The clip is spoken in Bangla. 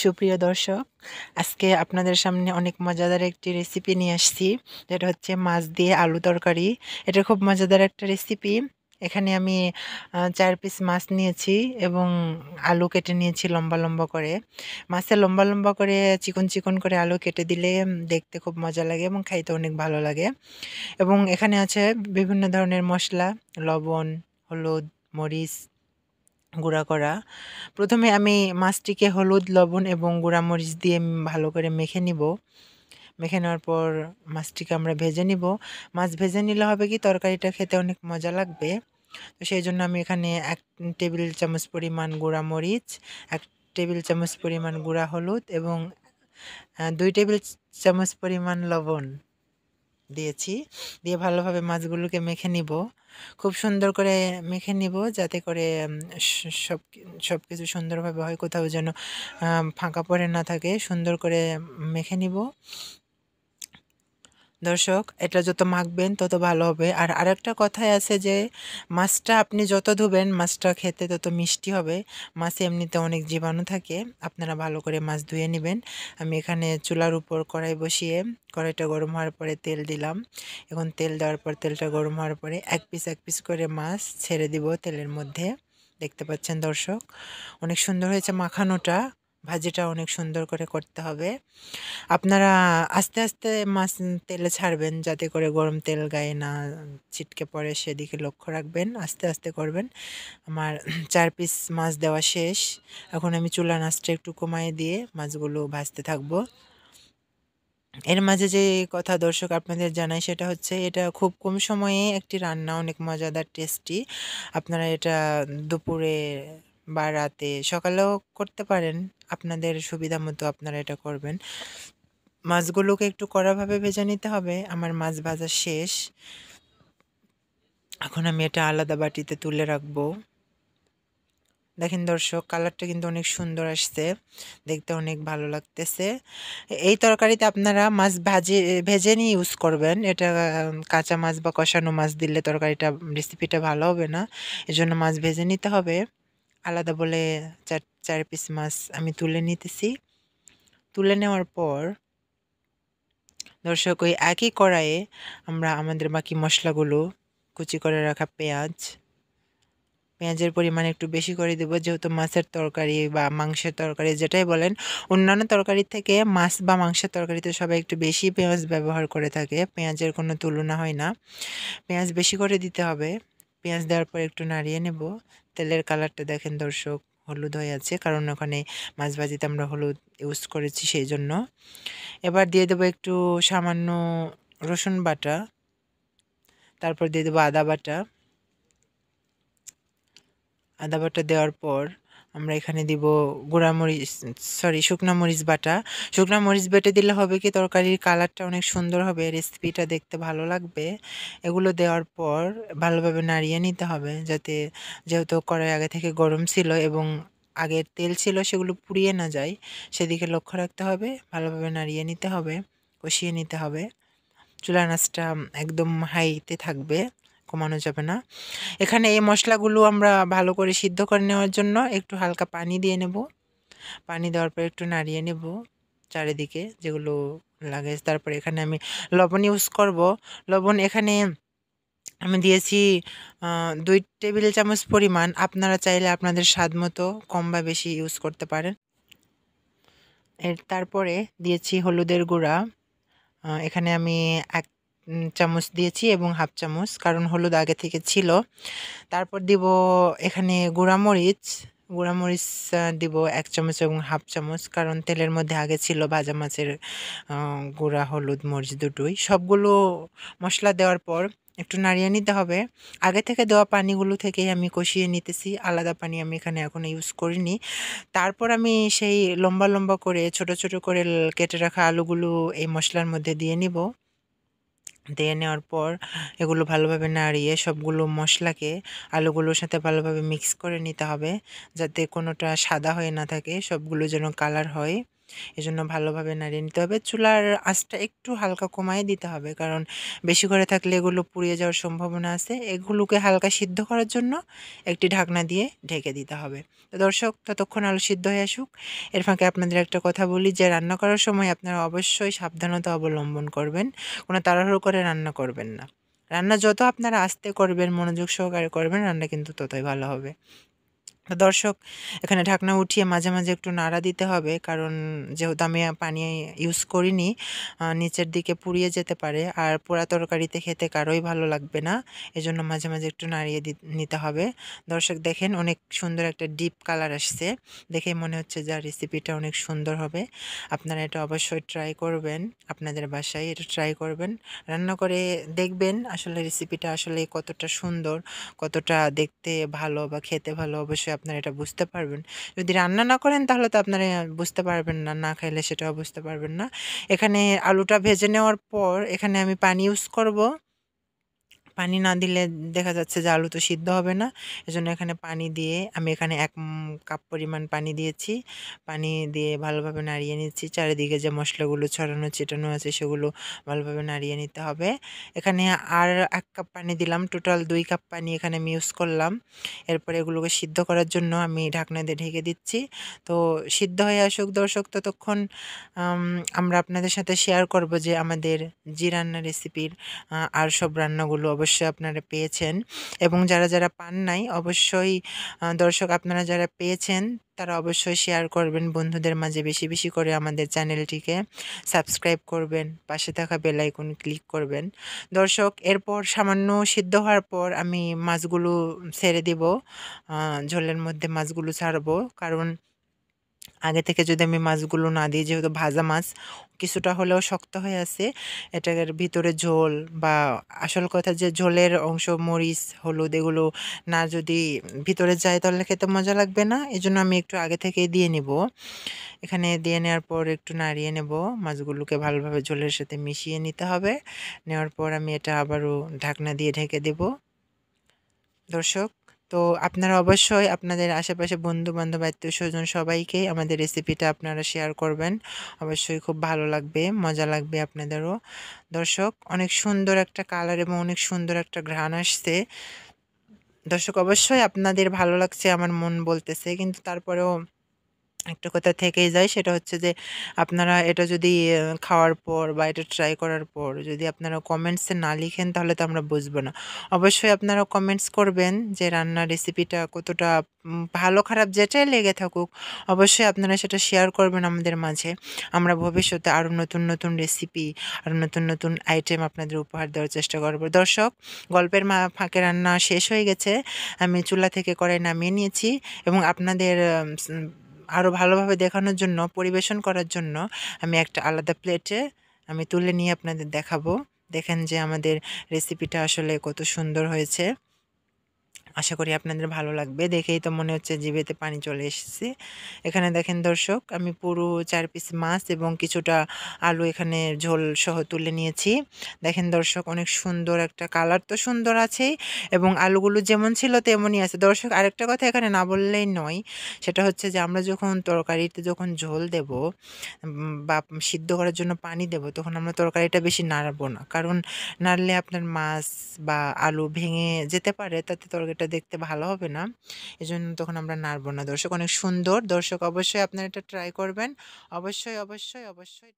সুপ্রিয় দর্শক, আজকে আপনাদের সামনে অনেক মজাদার একটি রেসিপি নিয়ে আসছি, যেটা হচ্ছে মাছ দিয়ে আলু তরকারি। এটা খুব মজাদার একটা রেসিপি। এখানে আমি ৪ পিস মাছ নিয়েছি এবং আলু কেটে নিয়েছি লম্বা, লম্বা করে। মাছে লম্বা, লম্বা করে চিকন, চিকন করে আলু কেটে দিলে দেখতে খুব মজা লাগে এবং খাইতে অনেক ভালো লাগে। এবং এখানে আছে বিভিন্ন ধরনের মসলা, লবণ, হলুদ, মরিচ গুঁড়া করা। প্রথমে আমি মাছটিকে হলুদ, লবণ এবং গুঁড়া মরিচ দিয়ে ভালো করে মেখে নিব। মেখে নেওয়ার পর মাছটিকে আমরা ভেজে নিব। মাছ ভেজে নিলে হবে কি তরকারিটা খেতে অনেক মজা লাগবে। তো সেইজন্য আমি এখানে ১ টেবিল চামচ পরিমাণ গুঁড়া মরিচ, ১ টেবিল চামচ পরিমাণ গুঁড়া হলুদ এবং ২ টেবিল চামচ পরিমাণ লবণ দিয়েছি। দিয়ে ভালোভাবে মাছগুলোকে মেখে নিব। খুব সুন্দর করে মেখে নিব যাতে করে স সব সবকিছু সুন্দরভাবে হয়। কোথাও যেন ফাঁকা পড়ে না থাকে। সুন্দর করে মেখে নিব। দর্শক, এটা যত মাখবেন তত ভালো হবে। আর আরেকটা কথাই আছে যে মাছটা আপনি যত ধুবেন মাছটা খেতে তত মিষ্টি হবে। মাছে এমনিতে অনেক জীবাণু থাকে। আপনারা ভালো করে মাছ ধুয়ে নিবেন। আমি এখানে চুলার উপর কড়াই বসিয়ে কড়াইটা গরম হওয়ার পরে তেল দিলাম। এখন তেল দেওয়ার পর তেলটা গরম হওয়ার পরে এক পিস করে মাছ ছেড়ে দিব তেলের মধ্যে। দেখতে পাচ্ছেন দর্শক, অনেক সুন্দর হয়েছে মাখানোটা। ভাজিটা অনেক সুন্দর করে করতে হবে। আপনারা আস্তে, আস্তে মাছ তেলে ছাড়বেন যাতে করে গরম তেল গায়ে না ছিটকে পড়ে, সেদিকে লক্ষ্য রাখবেন। আস্তে, আস্তে করবেন। আমার ৪ পিস মাছ দেওয়া শেষ। এখন আমি চুলার আঁচটা একটু কমায়ে দিয়ে মাছগুলো ভাজতে থাকবো। এর মাঝে যে কথা দর্শক আপনাদের জানাই সেটা হচ্ছে এটা খুব কম সময়ে একটি রান্না, অনেক মজাদার টেস্টি। আপনারা এটা দুপুরে বা রাতে সকালেও করতে পারেন। আপনাদের সুবিধা মতো আপনারা এটা করবেন। মাছগুলোকে একটু কড়াভাবে ভেজে নিতে হবে। আমার মাছ ভাজা শেষ। এখন আমি এটা আলাদা বাটিতে তুলে রাখবো। দেখেন দর্শক, কালারটা কিন্তু অনেক সুন্দর আসছে। দেখতে অনেক ভালো লাগতেছে। এই তরকারিতে আপনারা মাছ ভেজে নিয়ে ইউজ করবেন। এটা কাঁচা মাছ বা কষানো মাছ দিলে তরকারিটা রেসিপিটা ভালো হবে না। এজন্য মাছ ভেজে নিতে হবে। আলাদা বলে ৪ পিস মাছ আমি তুলে নিতেছি। তুলে নেওয়ার পর দর্শক ওই একই কড়াইয়ে আমরা আমাদের বাকি মশলাগুলো, কুচি করে রাখা পেঁয়াজের পরিমাণ একটু বেশি করে দেব, যেহেতু মাছের তরকারি বা মাংসের তরকারি যেটাই বলেন, অন্যান্য তরকারির থেকে মাছ বা মাংসের তরকারিতে সবাই একটু বেশি পেঁয়াজ ব্যবহার করে থাকে। পেঁয়াজের কোনো তুলনা হয় না। পেঁয়াজ বেশি করে দিতে হবে। পেঁয়াজ দেওয়ার পর একটু নাড়িয়ে নেব। তেলের কালারটা দেখেন দর্শক, হলুদ হয়ে আছে, কারণ ওখানে মাছ ভাজিতে আমরা হলুদ ইউজ করেছি সেই জন্য। এবার দিয়ে দেবো একটু সামান্য রসুন বাটা, তারপর দিয়ে দেবো আদা বাটা। আদা বাটা দেওয়ার পর আমরা এখানে দিব শুকনা মরিচ বাটা। শুকনা মরিচ বেটে দিলে হবে কি তরকারির কালারটা অনেক সুন্দর হবে, রেসিপিটা দেখতে ভালো লাগবে। এগুলো দেওয়ার পর ভালোভাবে নাড়িয়ে নিতে হবে যাতে, যেহেতু কড়াই আগে থেকে গরম ছিল এবং আগের তেল ছিল সেগুলো পুড়িয়ে না যায়, সেদিকে লক্ষ্য রাখতে হবে। ভালোভাবে নাড়িয়ে নিতে হবে, কষিয়ে নিতে হবে। চুলার আঁচটা একদম হাইতে থাকবে, কমানো যাবে না। এখানে এই মশলাগুলো আমরা ভালো করে সিদ্ধ করে নেওয়ার জন্য একটু হালকা পানি দিয়ে নেব। পানি দেওয়ার পর একটু নাড়িয়ে নেব চারিদিকে যেগুলো লাগে। তারপরে এখানে আমি লবণ ইউজ করব। লবণ এখানে আমি দিয়েছি ২ টেবিল চামচ পরিমাণ। আপনারা চাইলে আপনাদের স্বাদ মতো কম বা বেশি ইউজ করতে পারেন। তারপরে দিয়েছি হলুদের গুঁড়া। এখানে আমি ১ চামচ দিয়েছি এবং হাফ চামচ, কারণ হলুদ আগে থেকে ছিল। তারপর দিব এখানে গুঁড়ামরিচ। গুঁড়ামরিচ দিব ১ চামচ এবং হাফ চামচ, কারণ তেলের মধ্যে আগে ছিল ভাজা মাছের গুঁড়া, হলুদ, মরিচ দুটোই। সবগুলো মশলা দেওয়ার পর একটু নাড়িয়ে নিতে হবে। আগে থেকে দেওয়া পানিগুলো থেকেই আমি কষিয়ে নিতেছি। আলাদা পানি আমি এখানে এখনো ইউজ করিনি। তারপর আমি সেই লম্বা, লম্বা করে ছোট, ছোট করে কেটে রাখা আলুগুলো এই মশলার মধ্যে দিয়ে নিব। দিয়ে নেওয়ার পর এগুলো ভালোভাবে নাড়িয়ে সবগুলো মশলাকে আলুগুলোর সাথে ভালোভাবে মিক্স করে নিতে হবে, যাতে কোনোটা সাদা হয়ে না থাকে, সবগুলো যেন কালার হয়। এজন্য ভালোভাবে নাড়িয়ে নিতে হবে। চুলার আঁচটা একটু হালকা কমায় দিতে হবে। কারণ বেশি করে থাকলে এগুলো পুড়িয়ে যাওয়ার সম্ভাবনা আছে। এগুলোকে হালকা সিদ্ধ করার জন্য একটি ঢাকনা দিয়ে ঢেকে দিতে হবে। তো দর্শক ততক্ষণ আলু সিদ্ধ হয়ে আসুক। এর ফাঁকে আপনাদের একটা কথা বলি যে রান্না করার সময় আপনারা অবশ্যই সাবধানতা অবলম্বন করবেন। কোনো তাড়াহুড়ো করে রান্না করবেন না। রান্না যত আপনারা আস্তে করবেন, মনোযোগ সহকারে করবেন, রান্না কিন্তু ততই ভালো হবে। তো দর্শক এখানে ঢাকনা উঠিয়ে মাঝে, মাঝে একটু নাড়া দিতে হবে। কারণ যেহেতু আমি পানি ইউজ করিনি, নিচের দিকে পুড়িয়ে যেতে পারে। আর পোড়া তরকারিতে খেতে কারোই ভালো লাগবে না। এজন্য মাঝে, মাঝে একটু নাড়িয়ে নিতে হবে। দর্শক দেখেন অনেক সুন্দর একটা ডিপ কালার আসছে। দেখেই মনে হচ্ছে যে রেসিপিটা অনেক সুন্দর হবে। আপনারা এটা অবশ্যই ট্রাই করবেন। আপনাদের বাসায় এটা ট্রাই করবেন। রান্না করে দেখবেন আসলে রেসিপিটা আসলে কতটা সুন্দর, কতটা দেখতে ভালো বা খেতে ভালো অবশ্যই আপনারা এটা বুঝতে পারবেন। যদি রান্না না করেন তাহলে তো আপনারা বুঝতে পারবেন না, না খাইলে সেটাও বুঝতে পারবেন না। এখানে আলুটা ভেজে নেওয়ার পর এখানে আমি পানি ইউজ করব। পানি না দিলে দেখা যাচ্ছে যে আলু তো সিদ্ধ হবে না। এজন্য এখানে পানি দিয়ে আমি এখানে ১ কাপ পরিমাণ পানি দিয়েছি। পানি দিয়ে ভালোভাবে নাড়িয়ে নিচ্ছি। চারিদিকে যে মসলাগুলো ছড়ানো ছিটানো আছে সেগুলো ভালোভাবে নাড়িয়ে নিতে হবে। এখানে আর ১ কাপ পানি দিলাম। টোটাল ২ কাপ পানি এখানে আমি ইউজ করলাম। এরপরে এগুলোকে সিদ্ধ করার জন্য আমি ঢাকনা দিয়ে ঢেকে দিচ্ছি। তো সিদ্ধ হয়ে আসুক দর্শক ততক্ষণ আম আমরা আপনাদের সাথে শেয়ার করব যে আমাদের জি রান্না রেসিপির আর সব রান্নাগুলো অবশ্যই আপনারা পেয়েছেন। এবং যারা, যারা পান নাই অবশ্যই দর্শক আপনারা যারা পেয়েছেন তারা অবশ্যই শেয়ার করবেন বন্ধুদের মাঝে বেশি, বেশি করে আমাদের চ্যানেলটিকে সাবস্ক্রাইব করবেন। পাশে থাকা বেল আইকন ক্লিক করবেন। দর্শক এরপর সামান্য সিদ্ধ হওয়ার পর আমি মাছগুলো ছেড়ে দিব। আ ঝোলের মধ্যে মাছগুলো ছাড়বো। কারণ আগে থেকে যদি আমি মাছগুলো না দিই, যেহেতু ভাজা মাছ কিছুটা হলেও শক্ত হয়ে আছে, এটার ভিতরে ঝোল বা আসল কথা যে ঝোলের অংশ মরিচ, হলুদ এগুলো না যদি ভিতরে যায় তাহলে খেতে মজা লাগবে না। এজন্য আমি একটু আগে থেকেই দিয়ে নিব। এখানে দিয়ে নেওয়ার পর একটু নাড়িয়ে নেব। মাছগুলোকে ভালোভাবে ঝোলের সাথে মিশিয়ে নিতে হবে। নেওয়ার পর আমি এটা আবারও ঢাকনা দিয়ে ঢেকে দেব। দর্শক, তো আপনারা অবশ্যই আপনাদের আশেপাশে বন্ধু-বান্ধব, আত্মীয়স্বজন সবাইকেই আমাদের রেসিপিটা আপনারা শেয়ার করবেন। অবশ্যই খুব ভালো লাগবে, মজা লাগবে আপনাদেরও। দর্শক, অনেক সুন্দর একটা কালার এবং অনেক সুন্দর একটা ঘ্রাণ আসছে। দর্শক অবশ্যই আপনাদের ভালো লাগছে আমার মন বলতেছে। কিন্তু তারপরেও একটা কথা থেকেই যায় সেটা হচ্ছে যে আপনারা এটা যদি খাওয়ার পর বা এটা ট্রাই করার পর যদি আপনারা কমেন্টসে না লিখেন তাহলে তো আমরা বুঝবো না। অবশ্যই আপনারা কমেন্টস করবেন যে রান্নার রেসিপিটা কতটা ভালো খারাপ যেটাই লেগে থাকুক অবশ্যই আপনারা সেটা শেয়ার করবেন আমাদের মাঝে। আমরা ভবিষ্যতে আরও নতুন, নতুন রেসিপি আরও নতুন, নতুন আইটেম আপনাদের উপহার দেওয়ার চেষ্টা করব। দর্শক গল্পের ফাঁকে রান্না শেষ হয়ে গেছে। আমি চুলা থেকে কড়াই নামিয়ে নিয়েছি এবং আপনাদের আরও ভালোভাবে দেখানোর জন্য, পরিবেশন করার জন্য আমি একটা আলাদা প্লেটে আমি তুলে নিয়ে আপনাদের দেখাবো। দেখেন যে আমাদের রেসিপিটা আসলে কত সুন্দর হয়েছে। আশা করি আপনাদের ভালো লাগবে। দেখেই তো মনে হচ্ছে জিভেতে পানি চলে এসেছে। এখানে দেখেন দর্শক আমি পুরো ৪ পিস মাছ এবং কিছুটা আলু এখানে ঝোল সহ তুলে নিয়েছি। দেখেন দর্শক অনেক সুন্দর একটা কালার তো সুন্দর আছেই এবং আলুগুলো যেমন ছিল তেমনই আছে। দর্শক আরেকটা কথা এখানে না বললেই নয়। সেটা হচ্ছে যে আমরা যখন তরকারিতে যখন ঝোল দেব বা সিদ্ধ করার জন্য পানি দেব তখন আমরা তরকারিটা বেশি নাড়বো না। কারণ নাড়লে আপনার মাছ বা আলু ভেঙে যেতে পারে, তাতে তরকারিটা দেখতে ভালো হবে না। এজন্য তখন আমরা নাড়ব না। দর্শক অনেক সুন্দর। দর্শক অবশ্যই আপনারা এটা ট্রাই করবেন। অবশ্যই, অবশ্যই, অবশ্যই।